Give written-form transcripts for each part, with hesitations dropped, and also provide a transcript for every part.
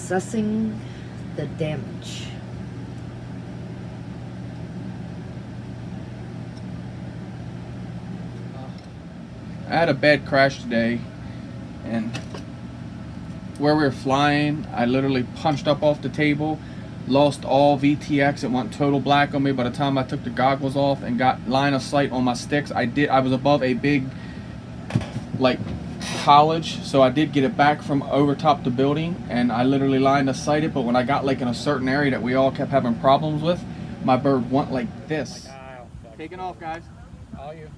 assessing the damage. I had a bad crash today, and where we were flying, I literally punched up off the table, lost all VTX. It went total black on me. By the time I took the goggles off and got line of sight on my sticks, I was above a big, like, college, so I did get it back from over top the building, and I literally lined of sighted. But when I got like in a certain area that we all kept having problems with, my bird went like this. Taking off, guys. All you.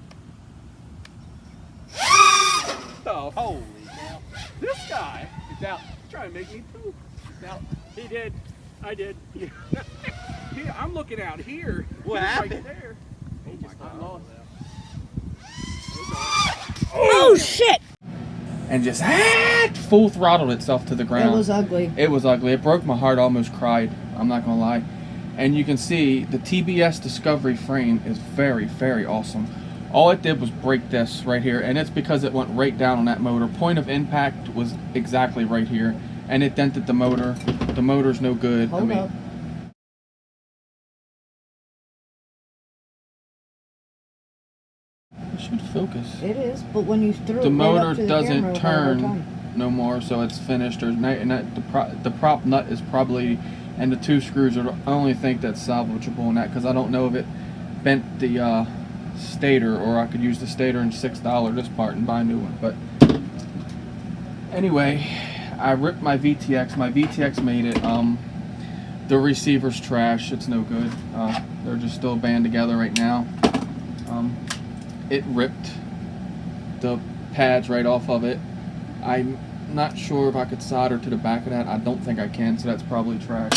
Oh, holy cow. This guy is out trying to make me poop. Now, he did. I did. Here, I'm looking out here. What happened? Right there. Oh my God. Oh shit! And just full throttled itself to the ground. It was ugly. It was ugly. It broke my heart. I almost cried. I'm not gonna lie. And you can see the TBS Discovery frame is very, very awesome. All it did was break this right here, and it's because it went right down on that motor. Point of impact was exactly right here, and it dented the motor. The motor's no good. Hold up. It should focus. It is, but when you threw The it motor right up to the doesn't camera, it had a hard turn time. no more, so it's finished. The prop nut is probably, and the two screws are the only thing that's salvageable in that, because I don't know if it bent the stator, or I could use the stator and $6 this part and buy a new one. But anyway, I ripped my VTX. My VTX made it. The receiver's trash. It's no good. They're just still band together right now. It ripped the pads right off of it. I'm not sure if I could solder to the back of that. I don't think I can, so that's probably trash.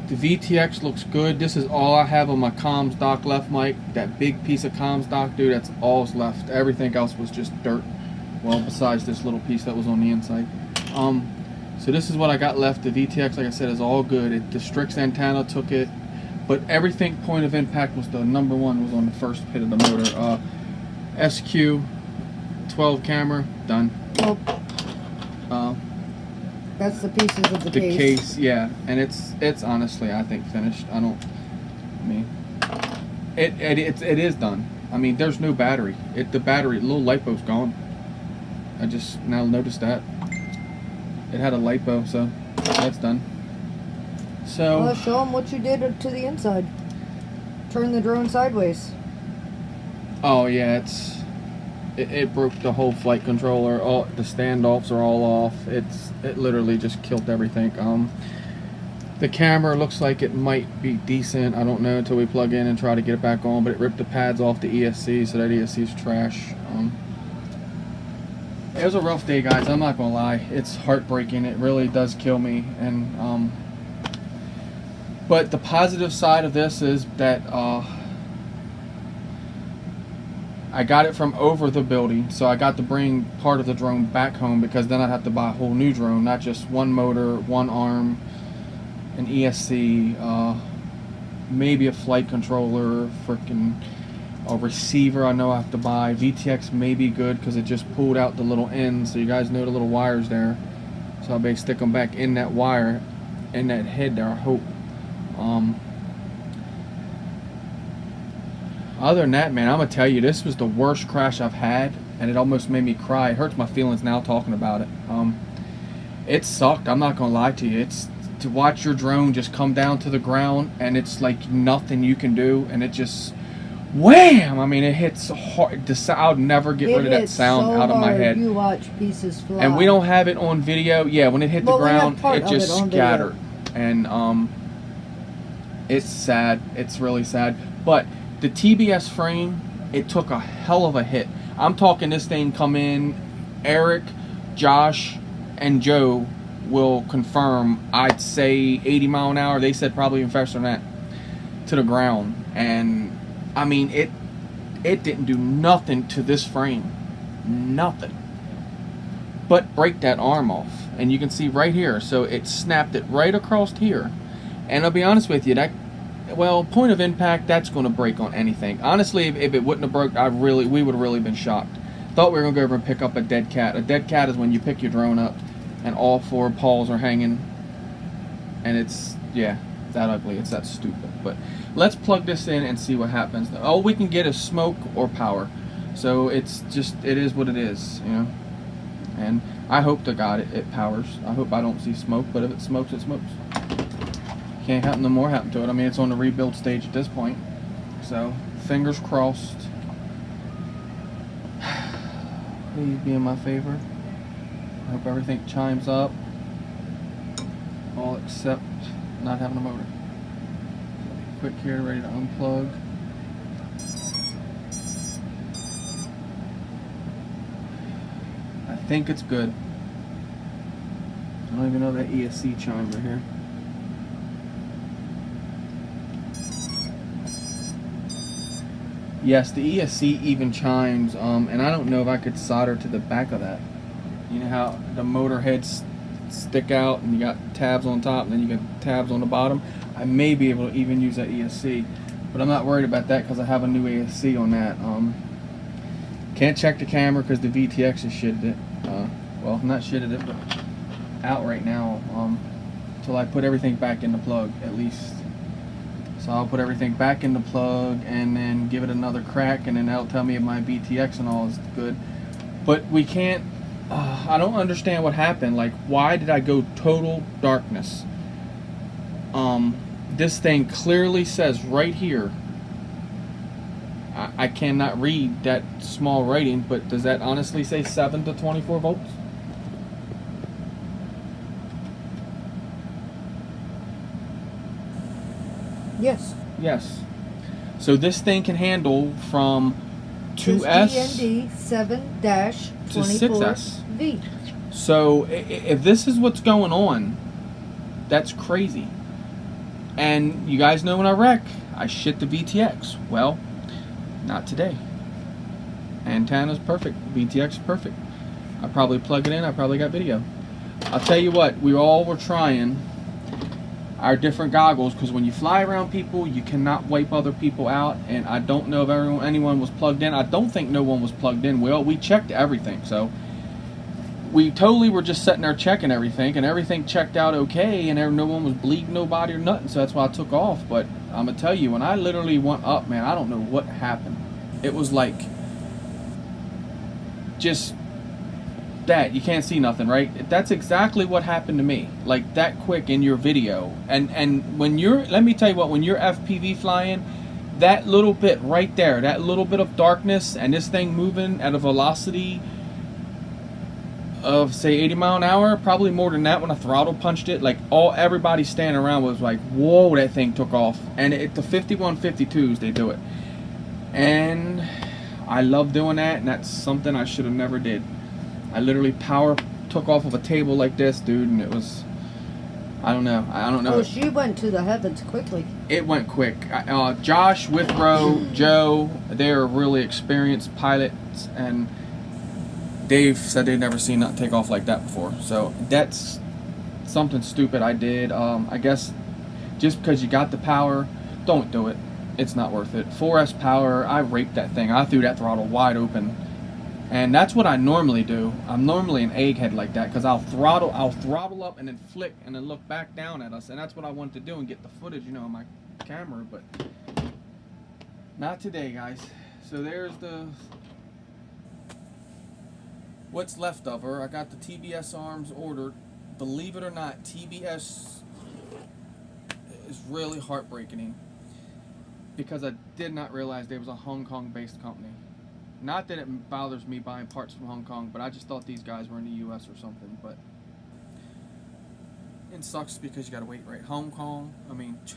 The VTX looks good. This is all I have on my comms dock left, Mike. That big piece of comms dock, dude, that's all's left. Everything else was just dirt. Well, besides this little piece that was on the inside. So this is what I got left. The VTX, like I said, is all good. The Strix antenna took it. But everything point of impact was the number one, was on the first pit of the motor. SQ 12 camera, done. Well, that's the pieces of the case. The case, yeah, and it's honestly, I think, finished. It is done. I mean, there's no battery. The little LiPo's gone. I just now noticed that. It had a LiPo, so that's done. So Well, show them what you did to the inside. Turn the drone sideways. oh yeah, it broke the whole flight controller. All the standoffs are all off. It literally just killed everything. The camera looks like it might be decent. I don't know until we plug in and try to get it back on. But it ripped the pads off the ESC, so that ESC is trash. It was a rough day, guys. I'm not gonna lie. It's heartbreaking. It really does kill me. And but the positive side of this is that I got it from over the building, so I got to bring part of the drone back home, because then I'd have to buy a whole new drone, not just one motor, one arm, an ESC, maybe a flight controller, freaking a receiver I know I have to buy. VTX may be good because it just pulled out the little ends, so you guys know the little wires there. So I'll be stick them back in that wire, in that head there, I hope. Other than that, man, I'm gonna tell you, this was the worst crash I've had, and it almost made me cry. It hurts my feelings now talking about it. It sucked. I'm not gonna lie to you. It's to watch your drone just come down to the ground, and it's like nothing you can do, and it just wham! I mean, it hits hard. I'll never get rid of that sound out of my head. You watch pieces fly. And we don't have it on video. Yeah, when it hit the ground, it just scattered. Video. And it's sad. It's really sad. But the TBS frame, it took a hell of a hit. I'm talking this thing come in, Eric, Josh, and Joe will confirm, I'd say 80 mile an hour. They said probably even faster than that, to the ground. And I mean, it didn't do nothing to this frame. Nothing. But break that arm off. And you can see right here. So it snapped it right across here. And I'll be honest with you, well, point of impact, that's going to break on anything. Honestly, if it wouldn't have broke, we would have really been shocked. Thought we were going to go over and pick up a dead cat. A dead cat is when you pick your drone up and all 4 paws are hanging, and it's, yeah, that ugly. It's that stupid. But let's plug this in and see what happens. All we can get is smoke or power, so it's just, it is what it is, you know. And I hope to God it powers. I hope I don't see smoke, but if it smokes, it smokes. Can't happen no more happen to it. I mean, it's on the rebuild stage at this point, so fingers crossed. Please be in my favor. I hope everything chimes up, all except not having a motor. Quick here, ready to unplug. I think it's good. I don't even know that ESC chime right here. Yes, the ESC even chimes, and I don't know if I could solder to the back of that. You know how the motor heads stick out and you got tabs on top and then you got tabs on the bottom? I may be able to even use that ESC, but I'm not worried about that because I have a new ESC on that. Can't check the camera because the VTX has shitted it. Well, not shitted it, but out right now until I put everything back in the plug, at least. So I'll put everything back in the plug and then give it another crack, and then that'll tell me if my VTX and all is good. But we can't, I don't understand what happened. Like, why did I go total darkness? This thing clearly says right here, I cannot read that small writing, but does that honestly say 7 to 24 volts? Yes. Yes. So this thing can handle from Says 2S GND 7-24V. So if this is what's going on, that's crazy. And you guys know when I wreck, I shit the VTX. Well, not today. Antenna's perfect. VTX is perfect. I probably plug it in. I probably got video. I'll tell you what, we all were trying our different goggles, because when you fly around people, you cannot wipe other people out, and I don't know if anyone was plugged in. I don't think no one was plugged in. Well, we checked everything, so we totally were just sitting there checking everything, and everything checked out okay, and no one was bleeding nobody or nothing, so that's why I took off. But I'm gonna tell you, when I literally went up, man, I don't know what happened. It was like just that. You can't see nothing, right? That's exactly what happened to me, like that quick in your video. And when you're, let me tell you what, when you're FPV flying, that little bit right there, that little bit of darkness, and this thing moving at a velocity of say 80 mile an hour, probably more than that when I throttle punched it, like everybody standing around was like, whoa, that thing took off. And the 5152s, they do it, and I love doing that, and that's something I should have never did. I literally power took off of a table like this, dude, and it was, I don't know. Well, she went to the heavens quickly. It went quick. Josh, Withrow, Joe, they're really experienced pilots, and Dave said they'd never seen nothing take off like that before. So that's something stupid I did. I guess just because you got the power, don't do it. It's not worth it. 4S power, I raped that thing. I threw that throttle wide open. And that's what I normally do. I'm normally an egghead like that, because I'll throttle up and then flick and then look back down at us, and that's what I wanted to do and get the footage, you know, on my camera. But not today, guys. So there's what's left of her. I got the TBS arms ordered. Believe it or not, TBS is really heartbreaking, because I did not realize they was a Hong Kong-based company. Not that it bothers me buying parts from Hong Kong, but I just thought these guys were in the U.S. or something. But it sucks because you gotta wait, right? Hong Kong, I mean, chuck,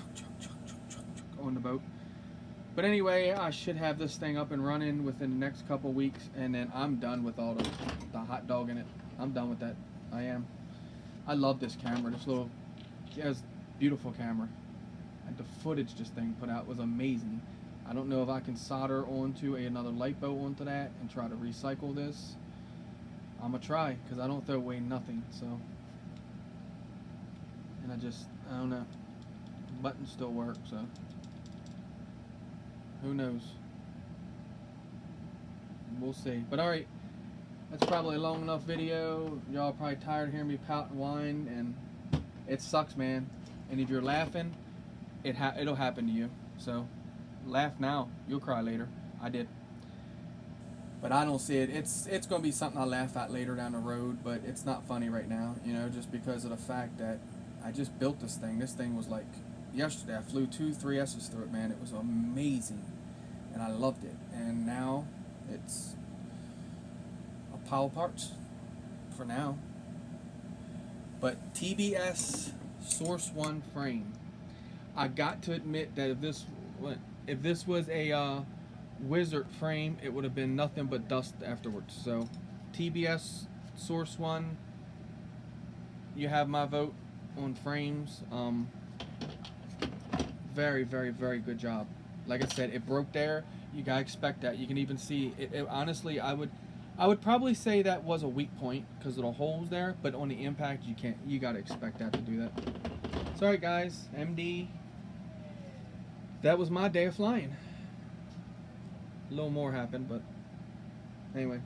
on the boat. But anyway, I should have this thing up and running within the next couple weeks, and then I'm done with all the hot dog in it. I'm done with that. I am. I love this camera. This little, it has beautiful camera, and the footage this thing put out was amazing. I don't know if I can solder onto another LiPo onto that and try to recycle this. I'm gonna try, because I don't throw away nothing. So, and I don't know. The buttons still work, so who knows? We'll see. But all right, That's probably a long enough video. Y'all are probably tired of hearing me pout and whine, and it sucks, man. And if you're laughing, it'll happen to you. So laugh now, you'll cry later. I did. But I don't see it. It's going to be something I laugh at later down the road, but it's not funny right now, you know, just because of the fact that I just built this thing. This thing was like, yesterday I flew 2 3S's through it, man. It was amazing, and I loved it. And now it's a pile of parts for now. But TBS Source One frame. I got to admit that if this was a Wizard frame, it would have been nothing but dust afterwards. So TBS Source One, you have my vote on frames. Very, very, very good job. Like I said, it broke there. You gotta expect that. You can even see it. Honestly, I would probably say that was a weak point because of the holes there. But on the impact, you gotta expect that to do that. Sorry guys, MD. That was my day of flying. A little more happened, but anyway.